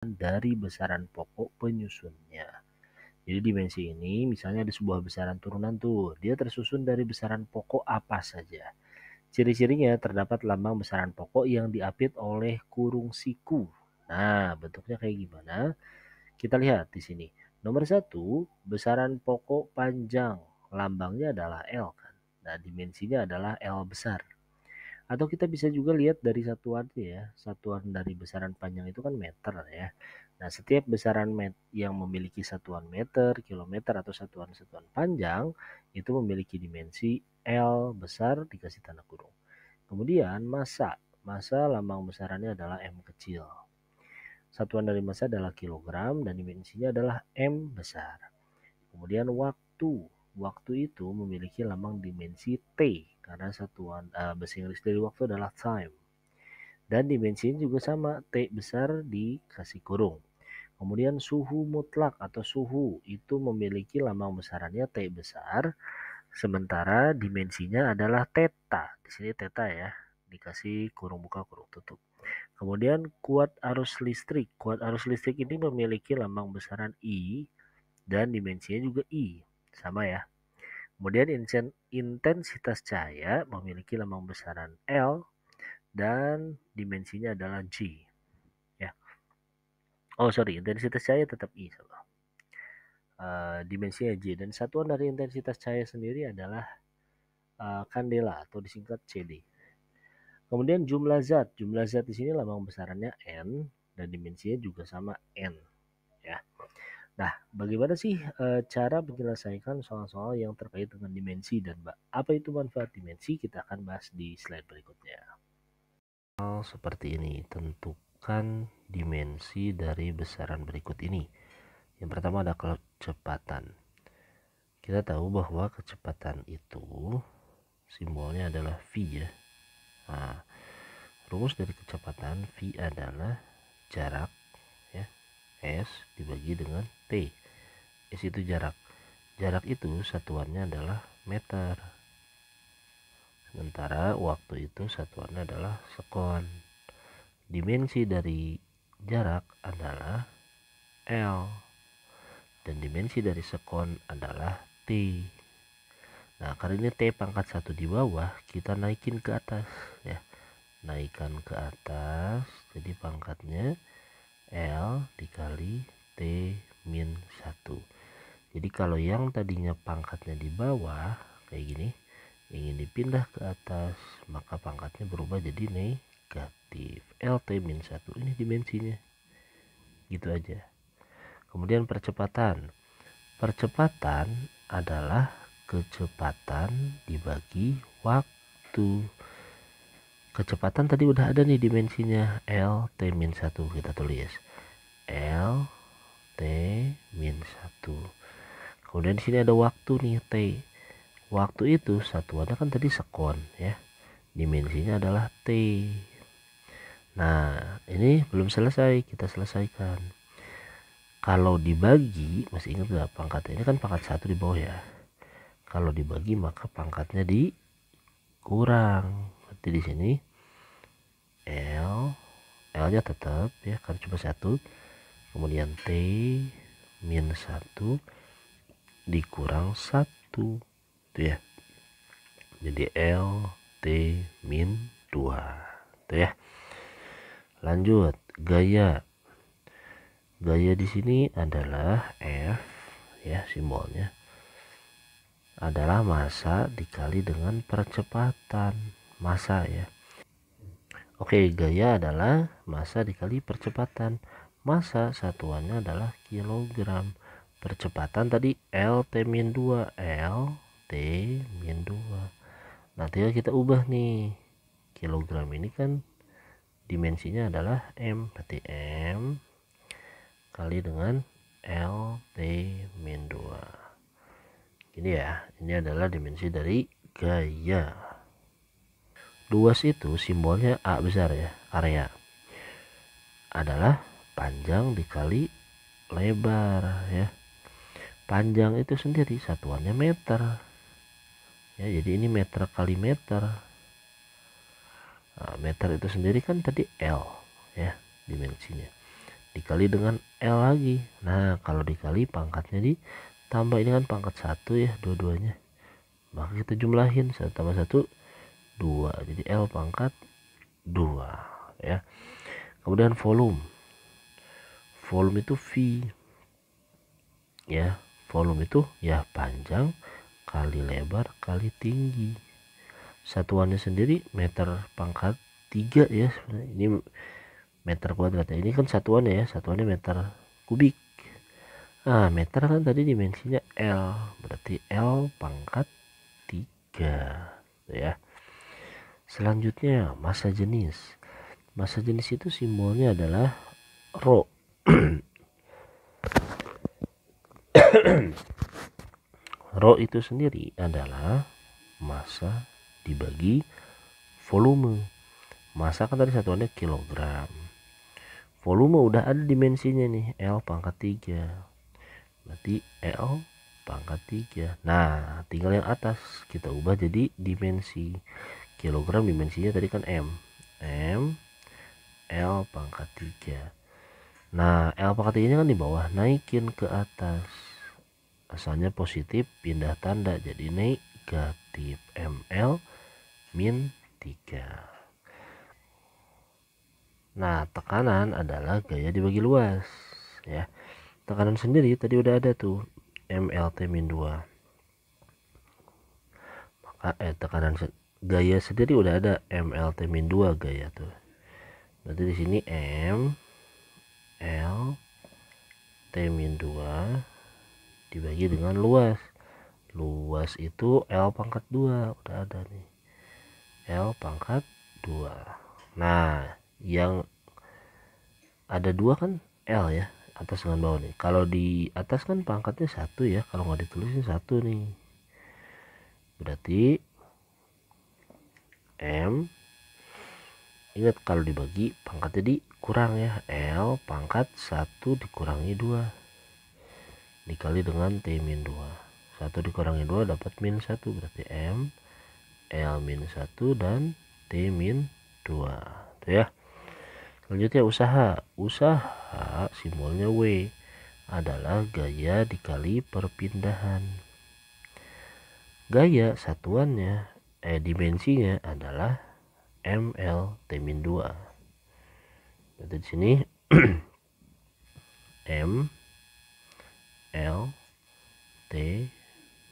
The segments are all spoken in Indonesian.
dari besaran pokok penyusunnya. Jadi dimensi ini misalnya ada sebuah besaran turunan tuh, dia tersusun dari besaran pokok apa saja. Ciri-cirinya terdapat lambang besaran pokok yang diapit oleh kurung siku. Nah, bentuknya kayak gimana? Kita lihat di sini. Nomor 1, besaran pokok panjang. Lambangnya adalah L kan. Nah, dimensinya adalah L besar. Atau kita bisa juga lihat dari satuannya ya. Satuan dari besaran panjang itu kan meter ya. Nah, setiap besaran yang memiliki satuan meter, kilometer, atau satuan-satuan panjang itu memiliki dimensi L besar dikasih tanda kurung. Kemudian massa. Massa lambang besarannya adalah M kecil. Satuan dari massa adalah kilogram dan dimensinya adalah M besar. Kemudian waktu. Waktu itu memiliki lambang dimensi T karena satuan bahasa Inggris dari waktu adalah time. Dan dimensinya juga sama, T besar dikasih kurung. Kemudian suhu mutlak atau suhu itu memiliki lambang besarannya T besar, sementara dimensinya adalah theta. Di sini theta ya, dikasih kurung buka kurung tutup. Kemudian kuat arus listrik. Kuat arus listrik ini memiliki lambang besaran I dan dimensinya juga I. Sama ya. Kemudian intensitas cahaya memiliki lambang besaran L dan dimensinya adalah G. Ya. Oh sorry, intensitas cahaya tetap I. Dimensinya G dan satuan dari intensitas cahaya sendiri adalah kandela atau disingkat CD. Kemudian jumlah zat. Jumlah zat di sini lambang besarannya N dan dimensinya juga sama N. Ya. Nah, bagaimana sih cara menyelesaikan soal-soal yang terkait dengan dimensi dan apa itu manfaat dimensi? Kita akan bahas di slide berikutnya. Seperti ini, tentukan dimensi dari besaran berikut ini. Yang pertama ada kecepatan. Kita tahu bahwa kecepatan itu simbolnya adalah V ya. Nah, rumus dari kecepatan V adalah jarak ya, S dibagi dengan T. S itu jarak. Jarak itu satuannya adalah meter. Sementara waktu itu satuannya adalah sekon. Dimensi dari jarak adalah L. Dan dimensi dari sekon adalah T. Nah, karena ini T pangkat 1 di bawah, kita naikin ke atas ya. Naikkan ke atas, jadi pangkatnya L dikali T min 1. Jadi kalau yang tadinya pangkatnya di bawah kayak gini, ingin dipindah ke atas, maka pangkatnya berubah jadi negatif. LT min 1 ini dimensinya. Gitu aja. Kemudian percepatan. Percepatan adalah kecepatan dibagi waktu. Kecepatan tadi udah ada nih dimensinya, L T min 1. Kita tulis L T min 1. Kemudian di sini ada waktu nih T. Waktu itu satuannya kan tadi sekon ya. Dimensinya adalah T. Nah, ini belum selesai, kita selesaikan. Kalau dibagi, masih ingat gak pangkatnya? Ini kan pangkat 1 di bawah ya. Kalau dibagi maka pangkatnya dikurang. Berarti di sini L-nya tetap ya, karena cuma 1. Kemudian T min 1 dikurang 1. Itu ya. Jadi L T min 2. Itu ya. Lanjut, gaya. Gaya di sini adalah F ya, simbolnya adalah massa dikali dengan percepatan. Massa ya. Oke, gaya adalah massa dikali percepatan. Massa satuannya adalah kilogram. Percepatan tadi LT min 2. LT min 2. Nah, tinggal kita ubah nih. Kilogram ini kan dimensinya adalah M. Berarti M kali dengan LT min 2. Ini ya, ini adalah dimensi dari gaya. Luas itu simbolnya A besar ya, area. Adalah panjang dikali lebar ya. Panjang itu sendiri satuannya meter. Ya, jadi ini meter kali meter. Nah, meter itu sendiri kan tadi L ya dimensinya. dikali dengan L lagi. Nah kalau dikali pangkatnya ditambah, ini kan pangkat 1 ya dua-duanya, maka kita jumlahin 1 tambah 1 2, jadi L pangkat 2 ya. Kemudian volume itu V ya. Volume itu ya panjang kali lebar kali tinggi. Satuannya sendiri meter pangkat 3 ya sebenarnya. Ini meter kuadrat ya. Ini kan satuannya ya, satuannya meter kubik. Nah meter kan tadi dimensinya L, berarti L pangkat 3 ya. Selanjutnya massa jenis. Massa jenis itu simbolnya adalah Rho. Rho itu sendiri adalah massa dibagi volume. Massa kan tadi satuannya kilogram. Volume udah ada dimensinya nih, L pangkat 3. Berarti L pangkat 3. Nah tinggal yang atas kita ubah jadi dimensi. Kilogram dimensinya tadi kan M. L pangkat 3. Nah L pangkat 3 nya kan di bawah, naikin ke atas. Asalnya positif, pindah tanda jadi negatif. ML min 3. Nah tekanan adalah gaya dibagi luas ya. Tekanan sendiri tadi udah ada tuh, MLT min 2. Maka tekanan gaya sendiri udah ada, MLT min 2 gaya tuh. Berarti di sini M L T min 2 dibagi dengan luas. Luas itu L pangkat 2 udah ada nih, L pangkat 2. Nah yang ada 2 kan L ya, atas dengan bawah nih. Kalau di atas kan pangkatnya 1 ya, kalau nggak ditulisin 1 nih. Berarti M, ingat kalau dibagi pangkatnya dikurang ya, L pangkat 1 dikurangi 2 dikali dengan T min 2. 1 dikurangi 2 dapat min 1, berarti M L min 1 dan T min 2 tuh ya. Selanjutnya usaha simbolnya W adalah gaya dikali perpindahan. Gaya satuannya dimensinya adalah ML T min 2. Berarti di sini M L T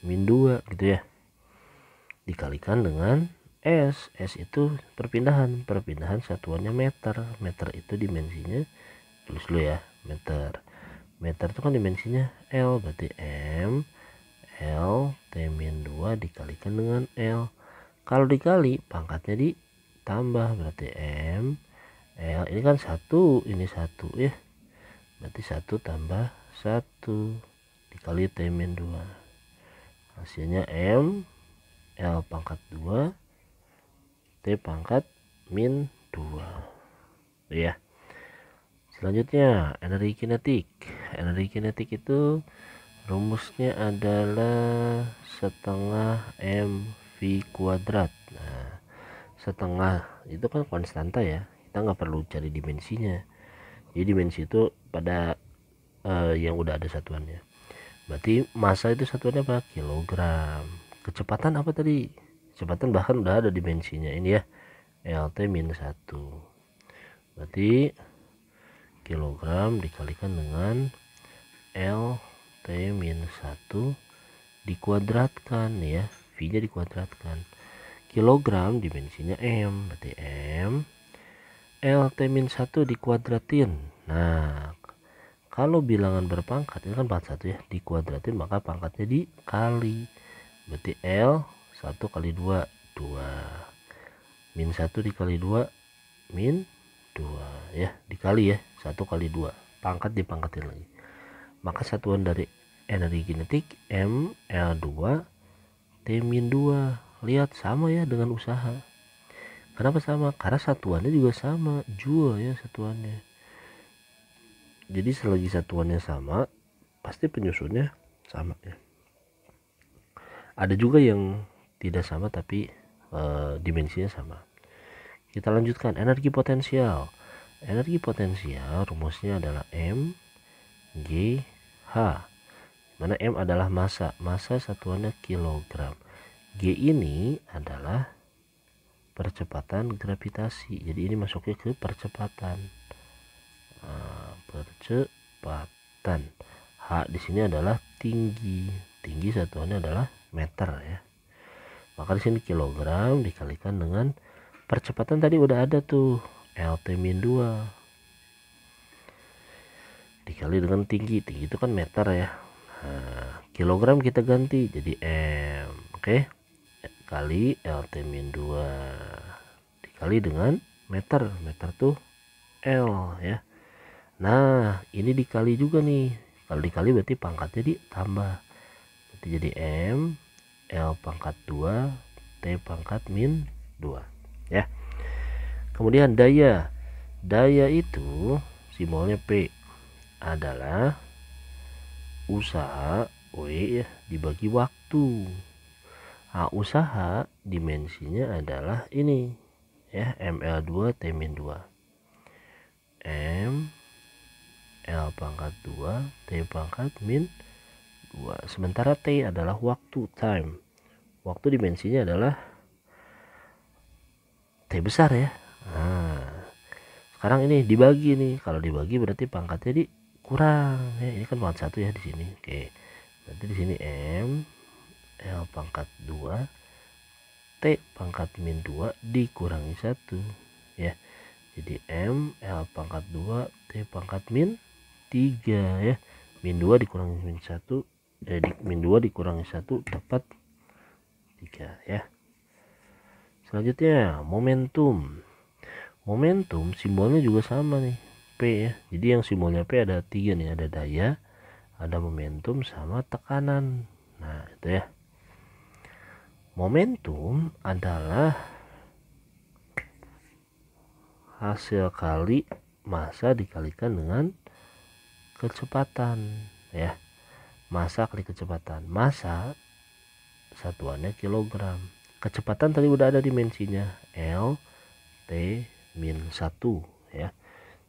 min 2 gitu ya, dikalikan dengan S. S itu perpindahan satuannya meter. Meter itu dimensinya, tulis dulu ya, meter itu kan dimensinya L, berarti M L T min 2 dikalikan dengan L. Kalau dikali pangkatnya ditambah, berarti M L, ini kan 1, ini 1 ya, berarti 1 tambah 1 dikali T min 2. Hasilnya M L pangkat 2 T pangkat min 2 ya. Selanjutnya energi kinetik. Energi kinetik itu rumusnya adalah setengah mv kuadrat. Nah setengah itu kan konstanta ya, kita nggak perlu cari dimensinya. Jadi dimensi itu pada yang udah ada satuannya. Berarti massa itu satuannya apa? Kilogram. Kecepatan apa tadi? Kecepatan bahkan udah ada dimensinya ini ya, LT min 1. Berarti kilogram dikalikan dengan LT min 1 dikuadratkan ya, V nya dikuadratkan. Kilogram dimensinya M, berarti M LT min 1 dikuadratin. Nah kalau bilangan berpangkat ini kan pangkat 1 ya, dikuadratin maka pangkatnya dikali, berarti L 1 kali 2 2 min 1 dikali 2 min 2 ya, dikali ya 1 kali 2, pangkat dipangkatin lagi, maka satuan dari energi kinetik ML2 T min 2. Lihat sama ya dengan usaha. Kenapa sama? Karena satuannya juga sama, joule ya satuannya. Jadi selagi satuannya sama pasti penyusunnya sama ya. Ada juga yang tidak sama tapi dimensinya sama. Kita lanjutkan energi potensial. Energi potensial rumusnya adalah M G H, mana M adalah massa satuannya kilogram. G ini adalah percepatan gravitasi, jadi ini masuknya ke percepatan. Percepatan. H di sini adalah tinggi satuannya adalah meter ya. Maka di sini kilogram dikalikan dengan percepatan tadi udah ada tuh, LT-2 dikali dengan tinggi itu kan meter ya. Nah, kilogram kita ganti jadi M, oke, kali LT-2 dikali dengan meter tuh L ya. Nah ini dikali juga nih, kalau dikali berarti pangkatnya ditambah, berarti jadi M L pangkat 2 T pangkat min 2 ya. Kemudian daya itu simbolnya P adalah usaha W ya dibagi waktu. Nah, usaha dimensinya adalah ini ya, ML2 T min 2, M L pangkat 2 T pangkat min 2. Sementara T adalah waktu, time. Waktu dimensinya adalah T besar ya. Nah, sekarang ini dibagi nih, kalau dibagi berarti pangkatnya dikurang ya, ini kan pangkat 1 ya di sini. Oke, berarti di sini M L pangkat 2 T pangkat min 2 dikurangi 1 ya, jadi M L pangkat 2 T pangkat min 3 ya, min 2 dikurangi min 1 min 2 dikurangi 1 dapat 3 ya. Selanjutnya momentum simbolnya juga sama nih, P ya. Jadi yang simbolnya P ada 3 nih, ada daya, ada momentum, sama tekanan. Nah itu ya, momentum adalah hasil kali massa dikalikan dengan kecepatan ya, massa kali kecepatan. Massa satuannya kilogram, kecepatan tadi udah ada dimensinya L T min 1 ya,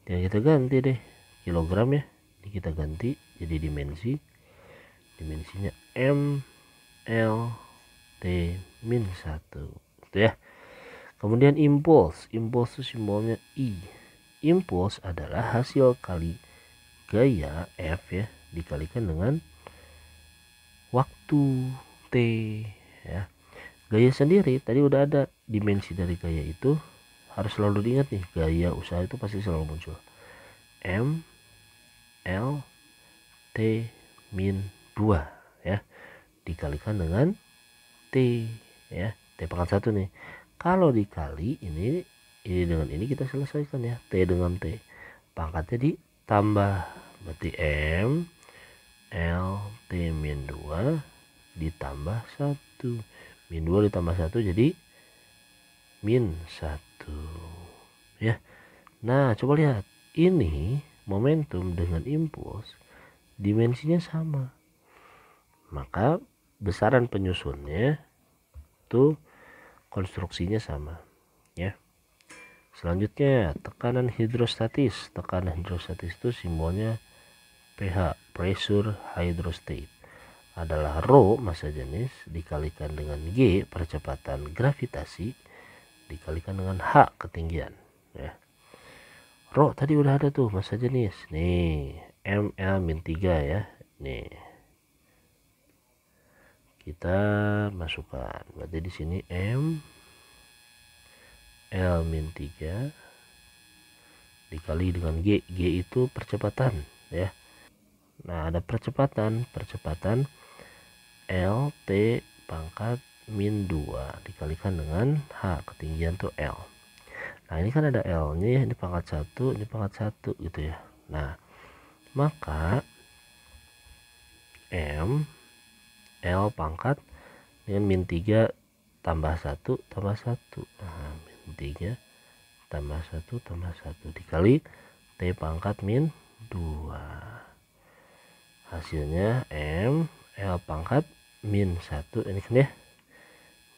dan kita ganti deh kilogram ya, ini kita ganti jadi dimensinya M L T min 1 itu ya. Kemudian impuls itu simbolnya I. Impuls adalah hasil kali gaya F ya dikalikan dengan waktu T ya. Gaya sendiri tadi udah ada, dimensi dari gaya itu harus selalu diingat nih, gaya usaha itu pasti selalu muncul M L T min 2 ya dikalikan dengan T ya, T pangkat 1 nih. Kalau dikali ini dengan ini kita selesaikan ya, T dengan T pangkatnya ditambah, berarti M L T min 2 ditambah 1, min 2 ditambah 1 jadi min 1 ya. Nah coba lihat, ini momentum dengan impuls dimensinya sama, maka besaran penyusunnya tuh konstruksinya sama ya. Selanjutnya tekanan hidrostatis. Tekanan hidrostatis itu simbolnya pH, pressure hydrostate, adalah rho massa jenis dikalikan dengan G percepatan gravitasi dikalikan dengan H ketinggian ya. Rho tadi udah ada tuh massa jenis nih, ML-3 ya. Nih kita masukkan, berarti di sini M L-3 dikali dengan G. G itu percepatan ya. Nah ada percepatan L T pangkat min 2 dikalikan dengan H ketinggian tuh L. Nah ini kan ada L nya ya, ini pangkat 1 ini pangkat 1 gitu ya. Nah maka M L pangkat dengan min 3 tambah 1 tambah 1, nah, min 3 tambah 1 tambah 1 dikali T pangkat min 2, hasilnya M L pangkat min 1 ini kan ya,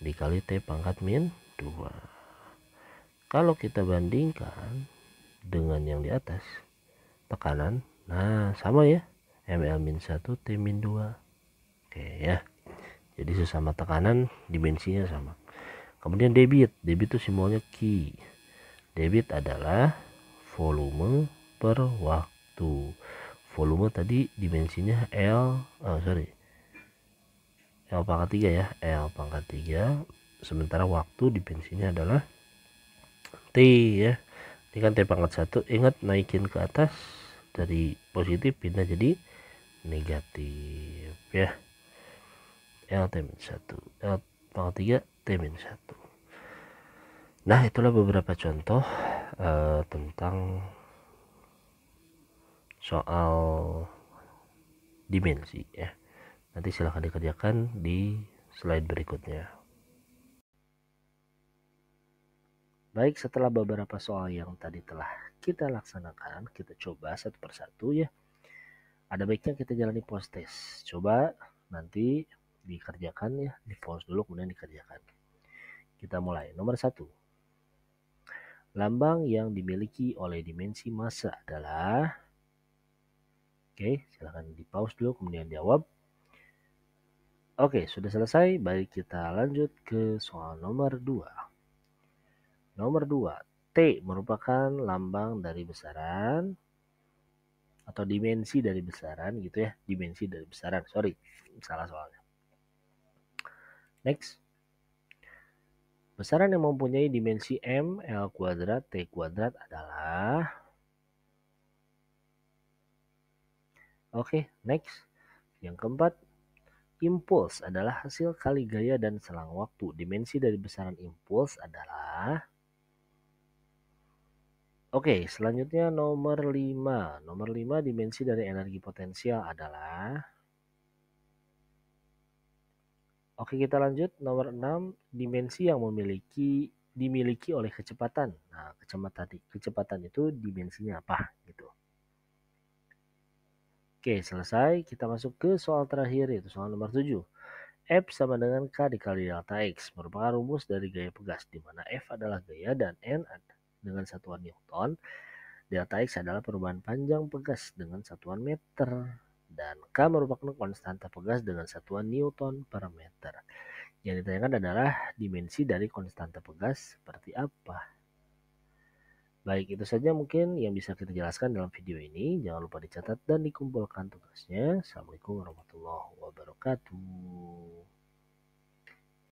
dikali T pangkat min 2. Kalau kita bandingkan dengan yang di atas, tekanan. Nah, sama ya. ml-1 T-2. Oke ya. Jadi sesama tekanan, dimensinya sama. Kemudian debit. Debit itu simbolnya Q. Debit adalah volume per waktu. Volume tadi dimensinya L pangkat 3 ya, L pangkat 3. Sementara waktu dimensinya adalah T ya. Ini kan T pangkat 1. Ingat naikin ke atas dari positif pindah jadi negatif ya. L T-1, L pangkat 3 T-1. Nah, itulah beberapa contoh tentang soal dimensi ya. Nanti silahkan dikerjakan di slide berikutnya. Baik, setelah beberapa soal yang tadi telah kita laksanakan, kita coba satu persatu ya. Ada baiknya kita jalani post test. Coba nanti dikerjakan ya, di pause dulu kemudian dikerjakan. Kita mulai. Nomor 1. Lambang yang dimiliki oleh dimensi massa adalah, oke, silahkan di pause dulu kemudian jawab. Oke, sudah selesai. Baik, kita lanjut ke soal nomor 2. Nomor 2, T merupakan lambang dari besaran atau dimensi dari besaran gitu ya. Dimensi dari besaran, sorry, salah soalnya. Next. Besaran yang mempunyai dimensi M, L kuadrat, T kuadrat adalah, oke, next. Yang keempat, impuls adalah hasil kali gaya dan selang waktu. Dimensi dari besaran impuls adalah, oke, selanjutnya nomor 5. Nomor 5, dimensi dari energi potensial adalah, oke, kita lanjut. Nomor 6, dimensi yang dimiliki oleh kecepatan. Nah, kecepatan itu dimensinya apa gitu. Oke, selesai. Kita masuk ke soal terakhir, yaitu soal nomor 7. F sama dengan K dikali delta X merupakan rumus dari gaya pegas, di mana F adalah gaya dan N dengan satuan Newton. Delta X adalah perubahan panjang pegas dengan satuan meter. Dan K merupakan konstanta pegas dengan satuan Newton per meter. Yang ditanyakan adalah dimensi dari konstanta pegas seperti apa. Baik, itu saja mungkin yang bisa kita jelaskan dalam video ini. Jangan lupa dicatat dan dikumpulkan tugasnya. Assalamualaikum warahmatullahi wabarakatuh.